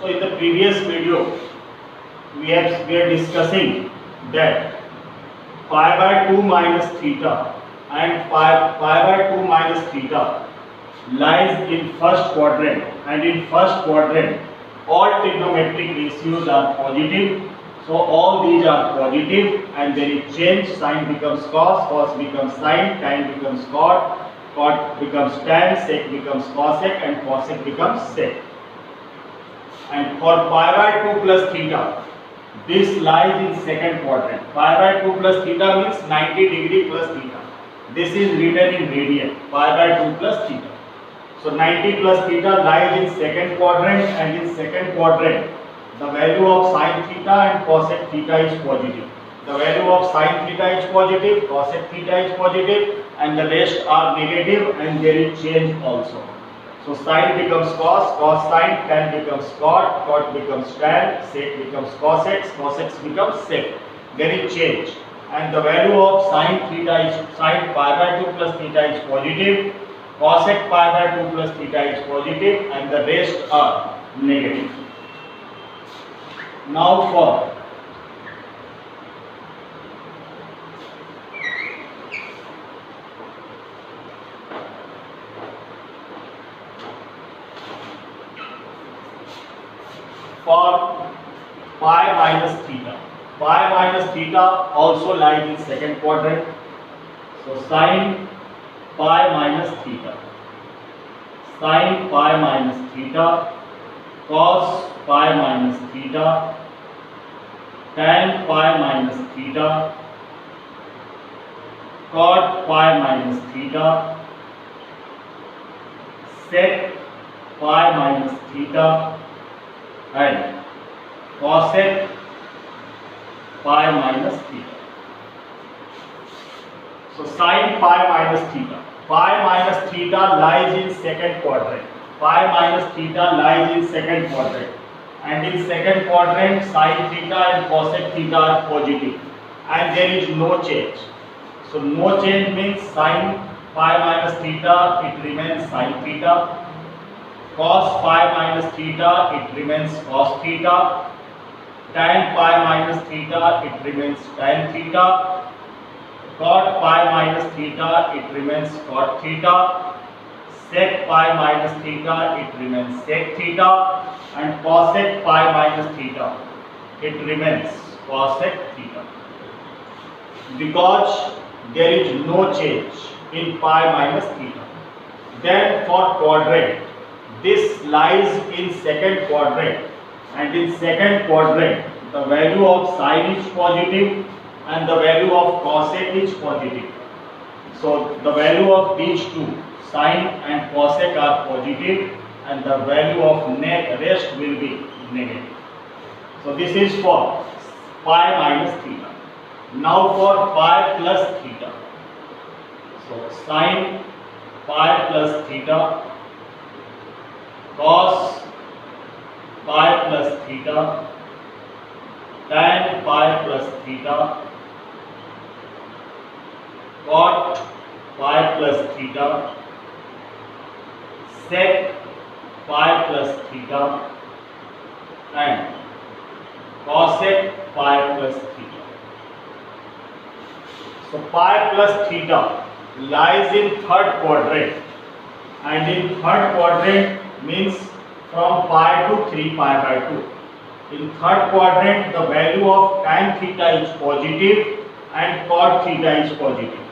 So in the previous video, we are discussing that pi by 2 minus theta and pi by 2 minus theta lies in first quadrant, and in first quadrant all trigonometric ratios are positive. So all these are positive, and there is change. Sine becomes cos, cos becomes sine, tan becomes cot, cot becomes tan, sec becomes cosec, and cosec becomes sec. And for pi by 2 plus theta, this lies in second quadrant. Pi by 2 plus theta means 90 degree plus theta. This is written in radian, pi by 2 plus theta. So 90 plus theta lies in second quadrant, and in second quadrant the value of sin theta and cosec theta is positive. The value of sin theta is positive, cosec theta is positive, and the rest are negative, and there is change also. So sin becomes cos, cos sin, tan becomes cot, cot becomes tan, sec becomes cosec, cosec becomes sec. There is change, and the value of sin theta is sin pi by 2 plus theta is positive, cosec pi by 2 plus theta is positive, and the rest are negative. Now for pi minus theta. Pi minus theta also lies in second quadrant. So sin pi minus theta, sin pi minus theta, cos pi minus theta, tan pi minus theta, cot pi minus theta, sec pi minus theta, and cosec pi minus theta. So sin pi minus theta. Pi minus theta lies in second quadrant. Pi minus theta lies in second quadrant. And in second quadrant, sin theta and cosec theta are positive. And there is no change. So no change means sin pi minus theta, it remains sin theta. Cos pi minus theta, it remains cos theta. Tan pi minus theta, it remains tan theta. Cot pi minus theta, it remains cot theta. Sec pi minus theta, it remains sec theta. And cosec pi minus theta, it remains cosec theta. Because there is no change in pi minus theta, then for quadrant, this lies in second quadrant, and in second quadrant the value of sin is positive and the value of cosec is positive. So the value of these two, sin and cosec, are positive, and the value of rest will be negative. So this is for pi minus theta. Now for pi plus theta. So sin pi plus theta, cos pi plus theta, tan pi plus theta, cot pi plus theta, sec pi plus theta, and cosec pi plus theta. So pi plus theta lies in third quadrant, and in third quadrant means from pi to 3 pi by 2. In third quadrant, the value of tan theta is positive and cot theta is positive.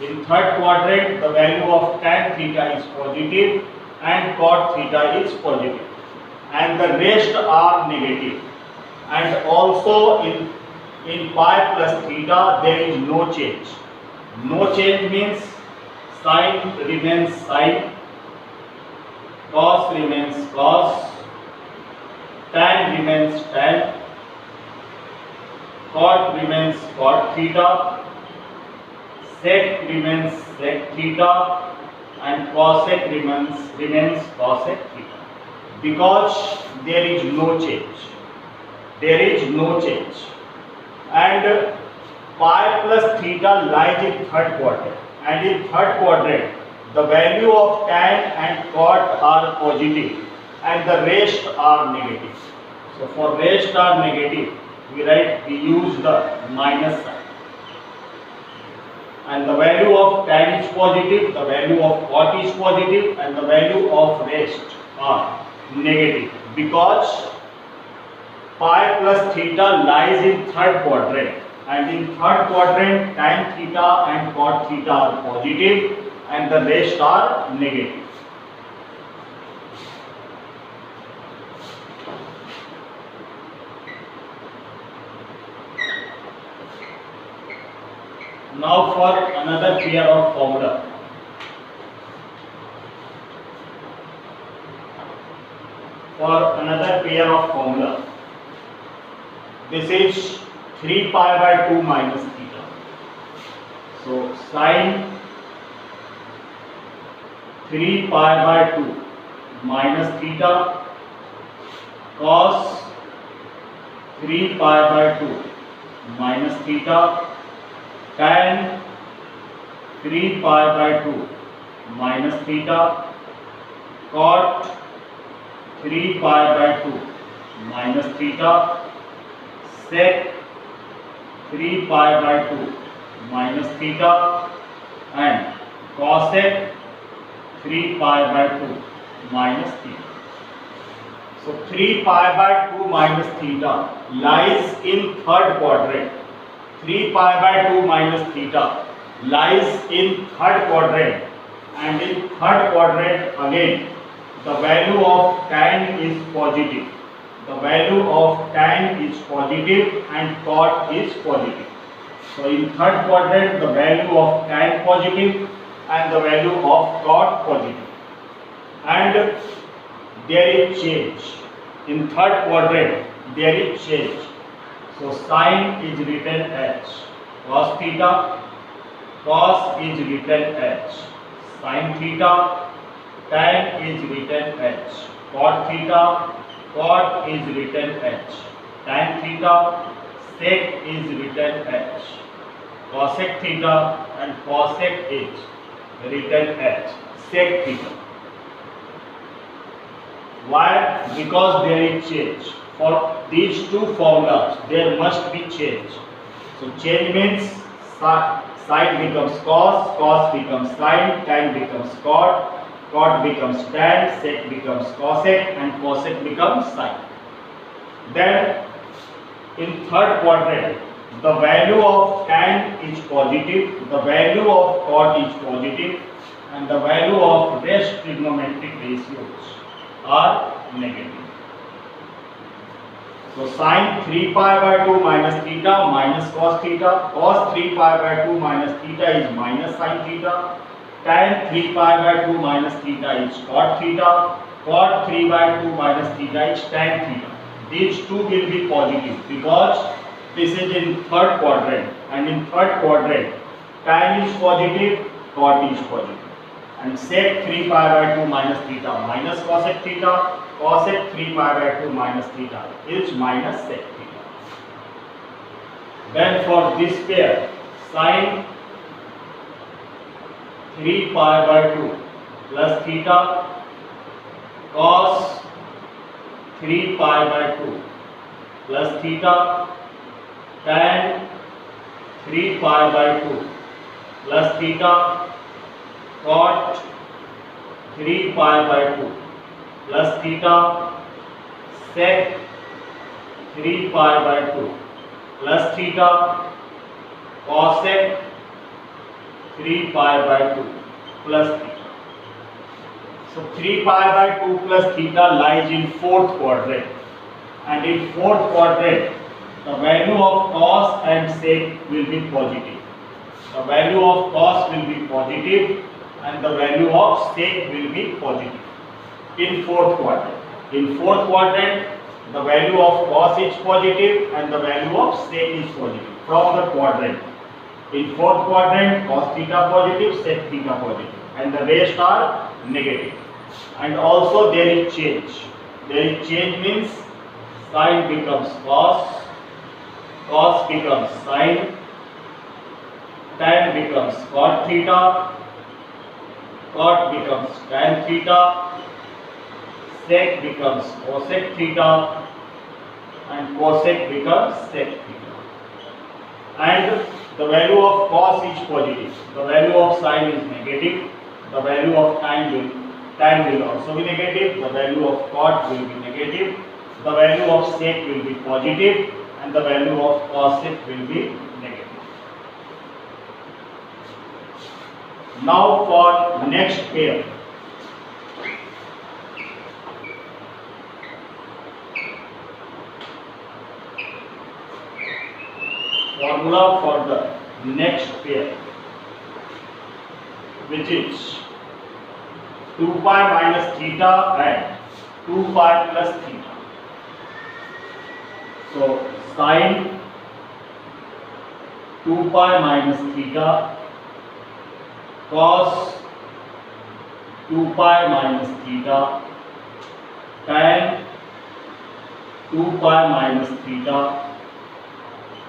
In third quadrant, the value of tan theta is positive and cot theta is positive, and the rest are negative. And also in pi plus theta, there is no change. No change means sin remains sin, cos remains cos, tan remains tan, cot remains cot theta, sec remains sec theta, and cosec remains cosec theta. Because there is no change. There is no change. And pi plus theta lies in third quadrant, and in third quadrant the value of tan and cot are positive, and the rest are negative. So for rest are negative, we use the minus sign. And the value of tan is positive, the value of cot is positive, and the value of rest are negative, because pi plus theta lies in third quadrant, and in third quadrant tan theta and cot theta are positive and the rest are negative. Now for another pair of formula. For another pair of formula, this is 3 pi by 2 minus theta. So sin 3 pi by 2 minus theta cos 3 pi by 2 minus theta tan 3 pi by 2 minus theta cot 3 pi by 2 minus theta sec 3 pi by 2 minus theta and cosec 3 pi by 2 minus theta. So 3 pi by 2 minus theta lies in third quadrant. 3 pi by 2 minus theta lies in third quadrant, and in third quadrant again the value of tan is positive. The value of tan is positive and cot is positive. So in third quadrant the value of tan positive and the value of cot positive, and there is change. In third quadrant there is change. So sin is written as cos theta, cos is written as sin theta, tan is written as cot theta, cot is written as tan theta, sec is written as cosec theta, and cosec is written as sec theta. Why? Because there is change. For these two formulas there must be change. So change means sin becomes cos, cos becomes sin, tan becomes cot, cot becomes tan, sec becomes cosec, and cosec becomes sin. Then in third quadrant the value of tan is positive, the value of cot is positive, and the value of rest trigonometric ratios are negative. So sin 3 pi by 2 minus theta minus cos theta, cos 3 pi by 2 minus theta is minus sin theta, tan 3 pi by 2 minus theta is cot theta, cot 3 by 2 minus theta is tan theta. These two will be positive because this is in third quadrant, and in third quadrant tan is positive, cot is positive. And sec 3 pi by 2 minus theta minus cosec theta, cosec 3 pi by 2 minus theta is minus sec theta. Then for this pair, sin 3 pi by 2 plus theta cos 3 pi by 2 plus theta tan 3 pi by 2 plus theta cot 3 pi by 2 plus theta sec 3 pi by 2 plus theta cosec 3 pi by 2 plus theta. So 3 pi by 2 plus theta lies in fourth quadrant, and in fourth quadrant the value of cos and sec will be positive. The value of cos will be positive and the value of sec will be positive in fourth quadrant. In fourth quadrant the value of cos is positive and the value of sec is positive from the quadrant. In fourth quadrant cos theta positive, sec theta positive, and the rest are negative. And also there is change. There is change means sin becomes cos, cos becomes sin, tan becomes cot theta, cot becomes tan theta, sec becomes cosec theta, and cosec becomes sec theta. And the value of cos is positive, the value of sine is negative, the value of tan will also be negative, the value of cot will be negative, the value of sec will be positive, and the value of cosec will be negative. Now for next pair. Formula for the next pair, which is 2 pi minus theta and 2 pi plus theta. So sine 2 pi minus theta, cos 2 pi minus theta, tan 2 pi minus theta,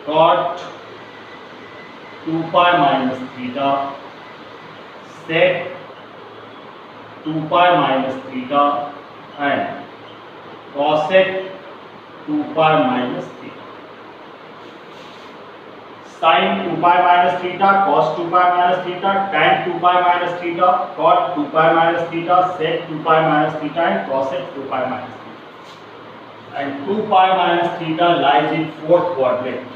cot 2 pi minus theta, sec 2 pi minus theta, and cosec 2 pi minus theta. Sin 2 pi minus theta, cos 2 pi minus theta, tan 2 pi minus theta, cot 2 pi minus theta, sec 2 pi minus theta, and cosec 2 pi minus theta. And 2 pi minus theta lies in fourth quadrant.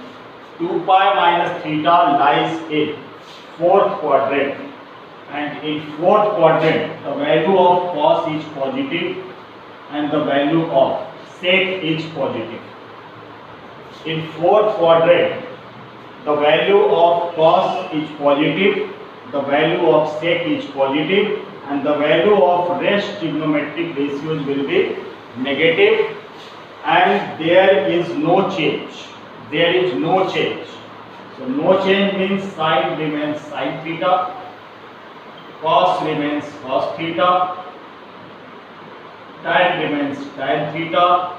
2 pi minus theta lies in fourth quadrant, and in fourth quadrant the value of cos is positive and the value of sec is positive. In fourth quadrant the value of cos is positive, the value of sec is positive, and the value of rest trigonometric ratios will be negative, and there is no change. There is no change. So no change means sine remains sine theta, cos remains cos theta, tan remains tan theta,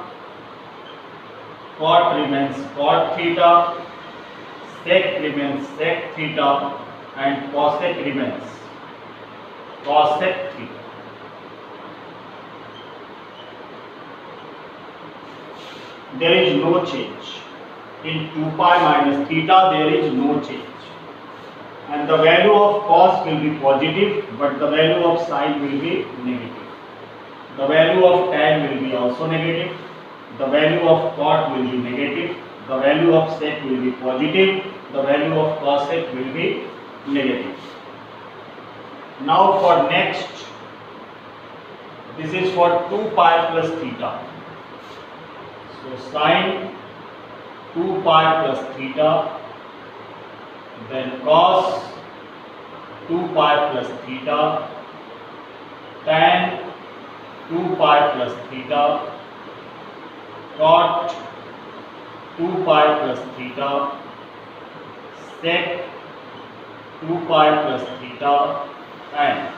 cot remains cot theta, sec remains sec theta, and cosec remains cosec theta. There is no change. In 2 pi minus theta there is no change, and the value of cos will be positive, but the value of sine will be negative. The value of tan will be also negative, the value of cot will be negative, the value of sec will be positive, the value of cosec will be negative. Now for next, this is for 2 pi plus theta. So sine 2 pi plus theta, then cos 2 pi plus theta, tan 2 pi plus theta, cot 2 pi plus theta, sec 2 pi plus theta, and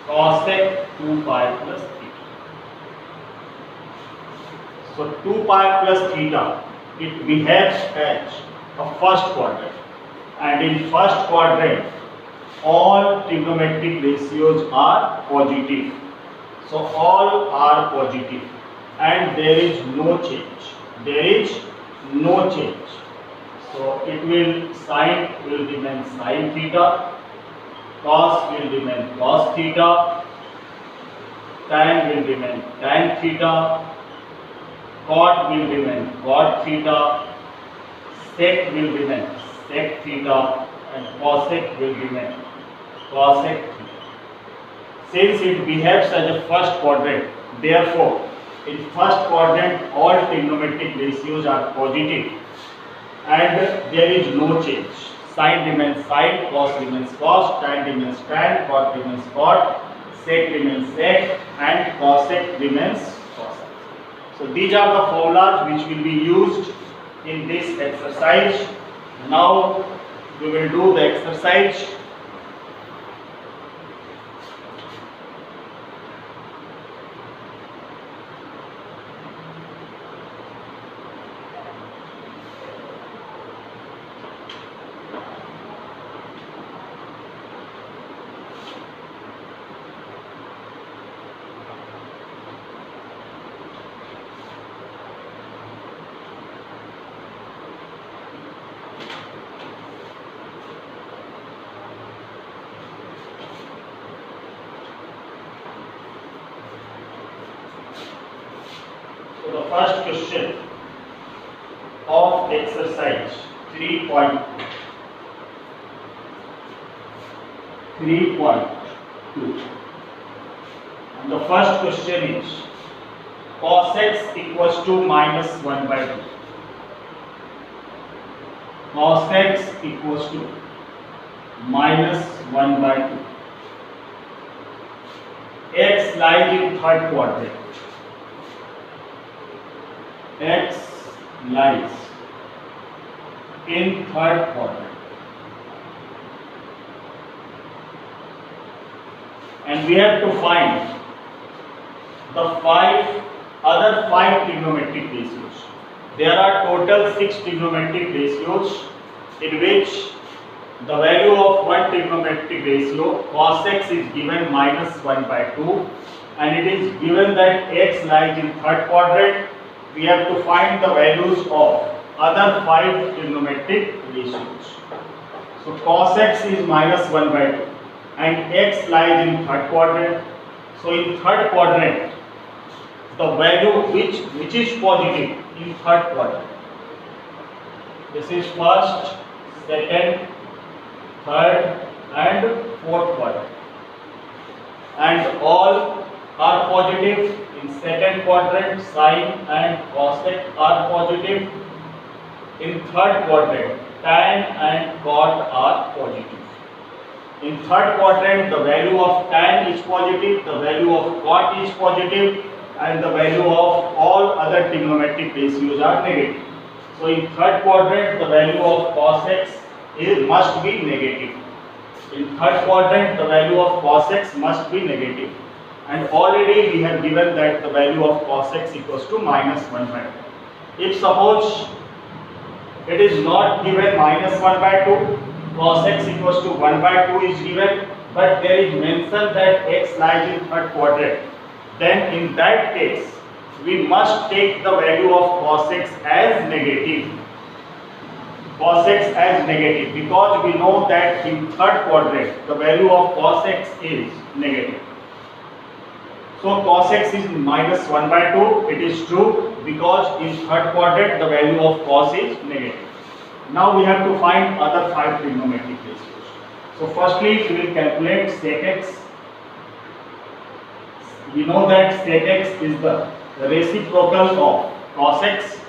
cosec 2 pi plus theta. So 2 pi plus theta, it behaves as a first quadrant, and in first quadrant all trigonometric ratios are positive. So all are positive and there is no change. There is no change. So it will, sine will remain sine theta, cos will remain cos theta, tan will remain tan theta, cot will remain cot theta, sec will remain sec theta, and cosec will remain cosec theta. Since it behaves as a first quadrant, therefore in first quadrant all trigonometric ratios are positive and there is no change. Sine remains sine, cos remains cos, tan remains tan, cot remains cot, sec remains sec, and cosec remains cosec. So these are the formulas which will be used in this exercise. Now we will do the exercise. So the first question of exercise 3.2. And the first question is cos x equals to minus 1 by 2. Cos x equals to minus 1 by 2. X lies in third quadrant. X lies in third quadrant. And we have to find the other five trigonometric ratios. There are total 6 trigonometric ratios in which the value of one trigonometric ratio cos x is given minus 1 by 2, and it is given that x lies in third quadrant. We have to find the values of other 5 trigonometric ratios. So cos x is minus 1 by 2 and x lies in third quadrant. So in third quadrant, the value which is positive in third quadrant. This is first, second, third and fourth quadrant. And all are positive. In second quadrant, sine and cos x are positive. In third quadrant, tan and cot are positive. In third quadrant, the value of tan is positive, the value of cot is positive, and the value of all other trigonometric ratios are negative. So in third quadrant, the value of cos x must be negative. In third quadrant, the value of cos x must be negative. And already we have given that the value of cos x equals to minus 1 by 2. If suppose it is not given minus 1 by 2, cos x equals to 1 by 2 is given, but there is mention that x lies in third quadrant, then in that case we must take the value of cos x as negative. Cos x as negative, because we know that in third quadrant the value of cos x is negative. So cos x is minus 1 by 2. It is true because in third quadrant the value of cos is negative. Now we have to find other 5 trigonometric ratios. So firstly we will calculate sec x. We know that sec x is the reciprocal of cos x.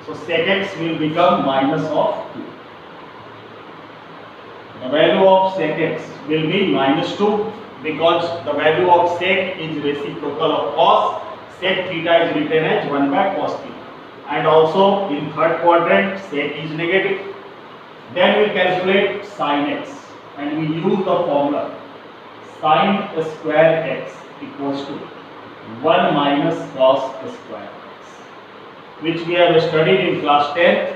So sec x will become minus of 2. The value of sec x will be minus 2 because the value of sec is reciprocal of cos. Sec theta is written as 1 by cos theta. And also in third quadrant sec is negative. Then we calculate sin x and we use the formula sin square x equals to 1 minus cos square x, which we have studied in class 10.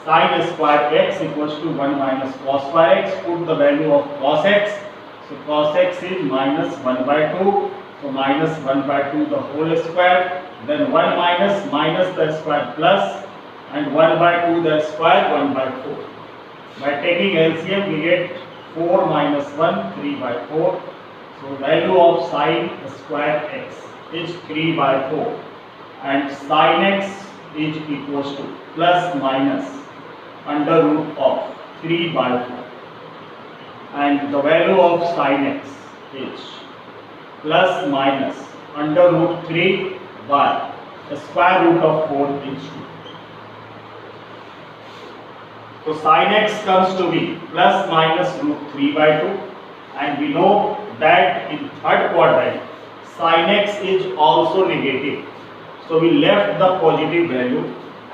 Sin square x equals to 1 minus cos square x. Put the value of cos x. So cos x is minus 1 by 2. So minus 1 by 2 the whole square. Then 1 minus the square plus, and 1 by 2 the square, 1 by 4. By taking LCM we get 4 minus 1, 3 by 4. So value of sin square x is 3 by 4, and sin x is equals to plus minus under root of 3 by 4, and the value of sin x is plus minus under root 3 by the square root of 4 is 2. So sin x comes to be plus minus root 3 by 2, and we know that in third quadrant sin x is also negative. So we left the positive value,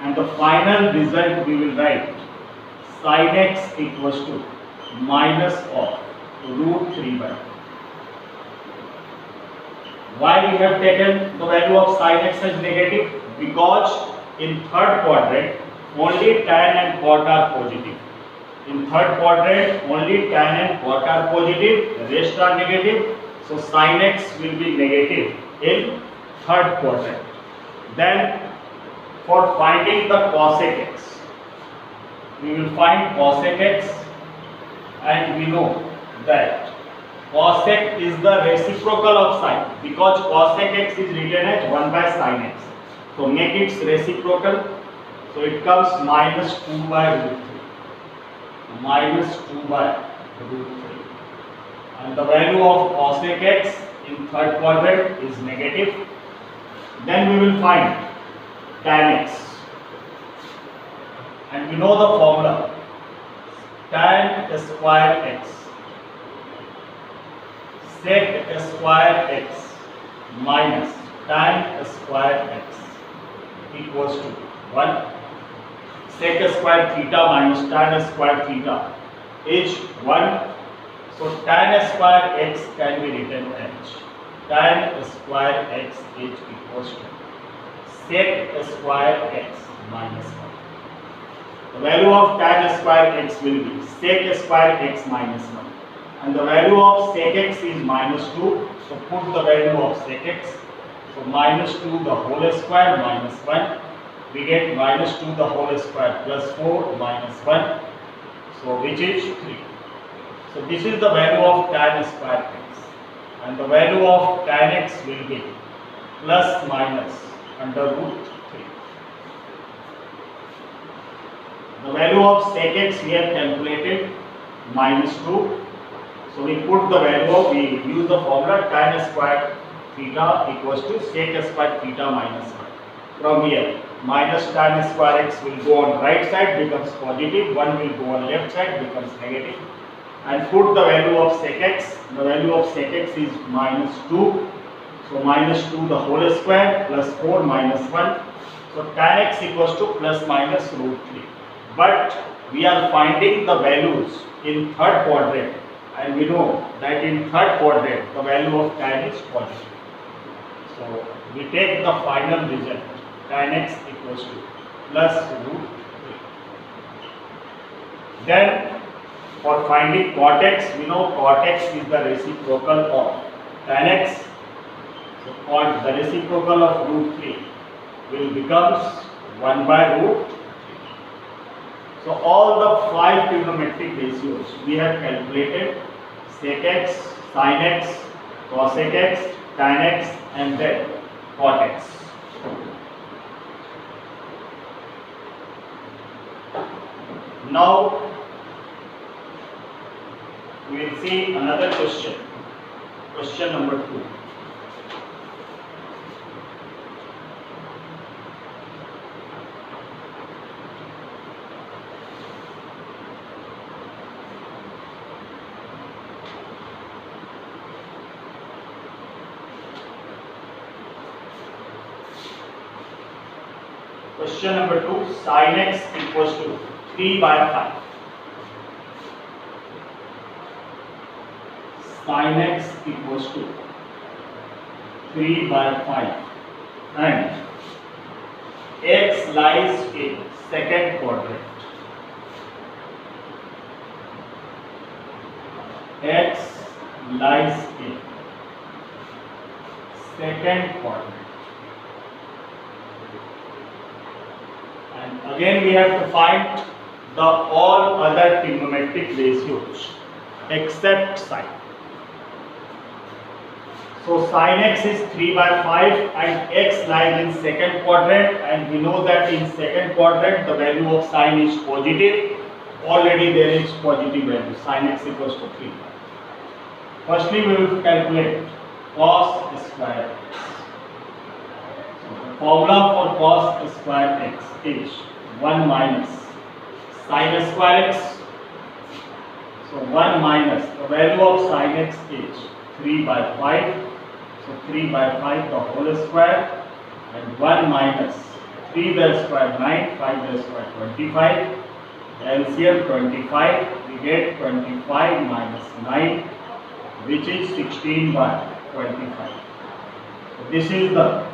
and the final result we will write sin x equals to minus of root 3 by 2. Why we have taken the value of sin x as negative? Because in third quadrant only tan and cot are positive. In third quadrant only tan and cot are positive, the rest are negative. So sin x will be negative in third quadrant. Then for finding the cosec x, we will find cosec x, and we know that cosec is the reciprocal of sin, because cosec x is written as 1 by sin x. So make its reciprocal. So it comes minus 2 by root 3. Minus 2 by root 3. And the value of cosec x in third quadrant is negative. Then we will find tan x. And we know the formula. Tan square x sec square x minus tan square x equals to 1. Sec square theta minus tan square theta is 1. So tan square x can be written as tan square x is equals to sec square x minus 1. The value of tan square x will be sec square x minus 1. And the value of sec x is minus 2. So put the value of sec x. So minus 2 the whole square minus 1. We get minus 2 the whole square plus 4 minus 1. So which is 3. So this is the value of tan square x. And the value of tan x will be plus minus under root 3. The value of sec x we have calculated minus 2. So we put the value of, we use the formula tan square theta equals to sec square theta minus 1. From here, minus tan square x will go on right side, becomes positive, 1 will go on left side, becomes negative. And put the value of sec x, the value of sec x is minus 2. So minus 2 the whole square plus 4 minus 1. So tan x equals to plus minus root 3. But we are finding the values in third quadrant. And we know that in third quadrant the value of tan is positive. So we take the final result, tan x equals to plus root 3. Then for finding cot x, we know cot x is the reciprocal of tan x. So cot the reciprocal of root 3 will becomes 1 by root 3. So all the 5 trigonometric ratios we have calculated: sec x, sin x, cosec x, tan x, and then cot x. Now we will see another question. Question number 2. Question number 2, sin x equals to 3 by 5. Sin x equals to 3 by 5 and x lies in second quadrant. X lies in second quadrant. And again we have to find the all other trigonometric ratios except sin. So sin x is 3 by 5 and x lies in second quadrant, and we know that in second quadrant the value of sin is positive. Already there is positive value, sin x equals to 3. Firstly we will calculate cos square x. Formula for cos square x is 1 minus sin square x. So 1 minus the value of sin x is 3 by 5. So 3 by 5 the whole square, and 1 minus 3 the square 9, 5 the square 25. LCM 25, we get 25 minus 9, which is 16 by 25. So this is the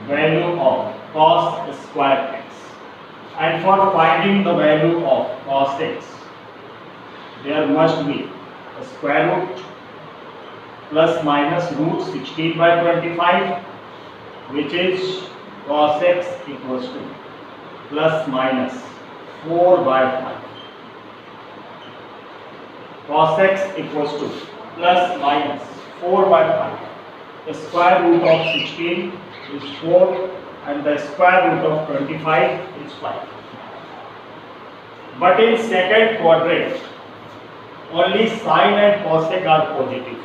value of cos square x. And for finding the value of cos x, there must be a square root plus minus root 16 by 25, which is cos x equals to plus minus 4 by 5. Cos x equals to plus minus 4 by 5. The square root of 16 is 4. and the square root of 25 is 5. But in second quadrant, only sine and cosec are positive.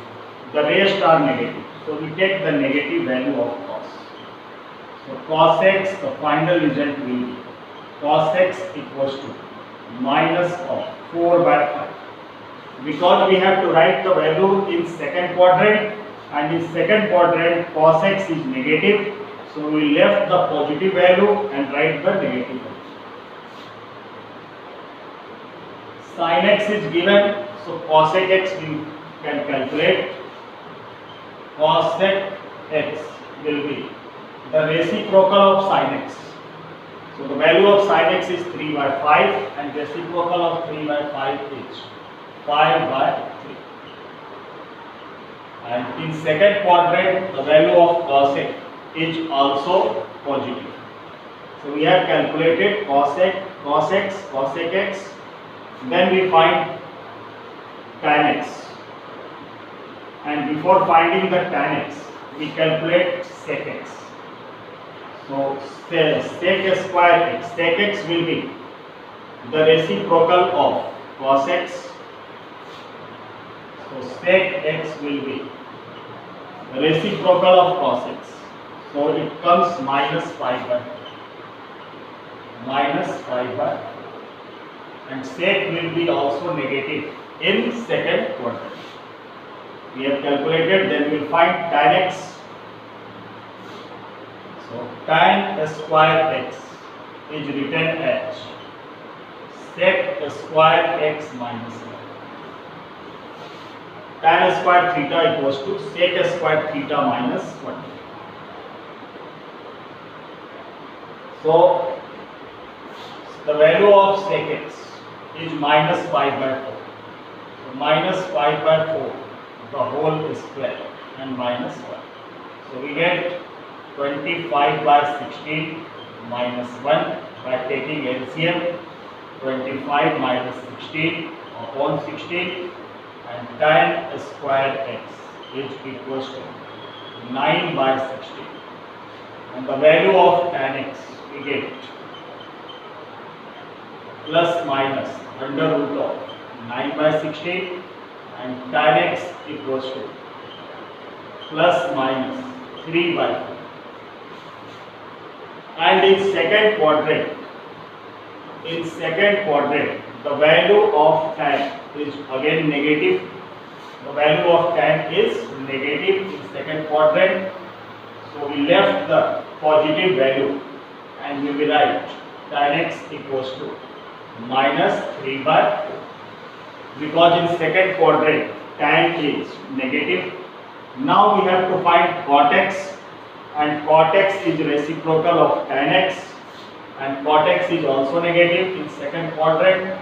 The rest are negative. So we take the negative value of cos. So cos x, the final result will be cos x equals to minus of 4 by 5. Because we have to write the value in second quadrant, and in second quadrant cos x is negative. So we left the positive value and write the negative value. Sin x is given, so cosec x we can calculate. Cosec x will be the reciprocal of sin x. So the value of sin x is 3 by 5 and reciprocal of 3 by 5 is 5 by 3. And in second quadrant the value of cosec is also positive. So we have calculated cosec, cos x, cosec x. Then we find tan x, and before finding the tan x we calculate sec x. So sec square x, sec x will be the reciprocal of cos x. So sec x will be the reciprocal of cos x. So it comes minus 5 by 4. And sec will be also negative in second quadrant. We have calculated, then we will find tan x. So tan square x is written as sec square x minus 1. Tan square theta equals to sec square theta minus 1. So the value of sec x is minus 5 by 4. So minus 5 by 4, the whole square, and minus 1. So we get 25 by 16 minus 1 by taking LCM. 25 minus 16 upon 16, and tan square x is equals to 9 by 16. And the value of tan x we get plus minus under root of 9 by 16, and tan x equals to plus minus 3 by 4. And in second quadrant, the value of tan is again negative. The value of tan is negative in second quadrant. So we left the positive value and we will write tan x equals to minus 3 by 4. Because in second quadrant tan is negative. Now we have to find cot x, and cot x is reciprocal of tan x, and cot x is also negative in second quadrant.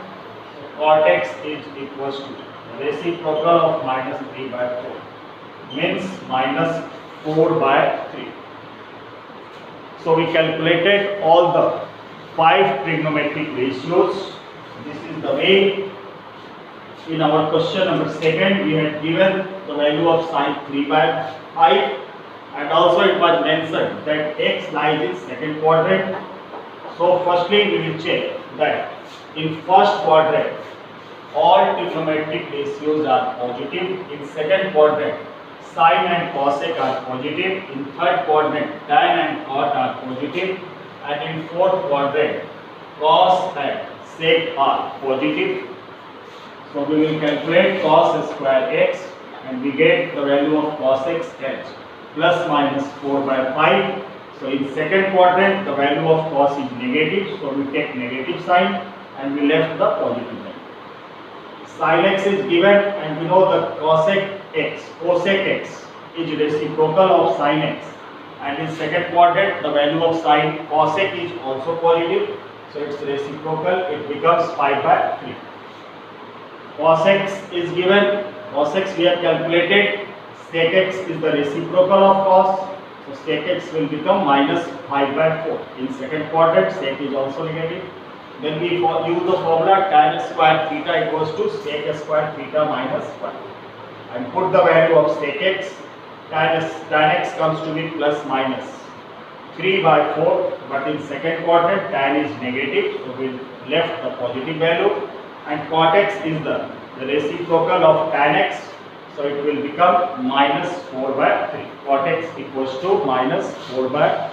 So cot x is equals to reciprocal of minus 3 by 4, means minus 4 by 3. So we calculated all the 5 trigonometric ratios. This is the way. In our question number 2, we had given the value of sine 3 by 5, and also it was mentioned that x lies in second quadrant. So firstly we will check that in first quadrant all trigonometric ratios are positive. In second quadrant sine and cosec are positive. In third quadrant tan and cot are positive, and in fourth quadrant cos and sec are positive. So we will calculate cos square x, and we get the value of cos x as plus minus 4 by 5. So in second quadrant the value of cos is negative, so we take negative sign and we left the positive value. Sin x is given, and we know the cosec x is reciprocal of sin x, and in second quadrant the value of sin cosec is also positive, so its reciprocal, it becomes 5 by 3. Cos x is given, cos x we have calculated, sec x is the reciprocal of cos, so sec x will become minus 5 by 4. In second quadrant sec is also negative. Then we use the formula tan square theta equals to sec square theta minus 1, and put the value of sec x. Tan x comes to be plus minus 3 by 4, but in second quadrant tan is negative, so we left the positive value, and cot x is the reciprocal of tan x, so it will become minus 4 by 3. Cot x equals to minus 4 by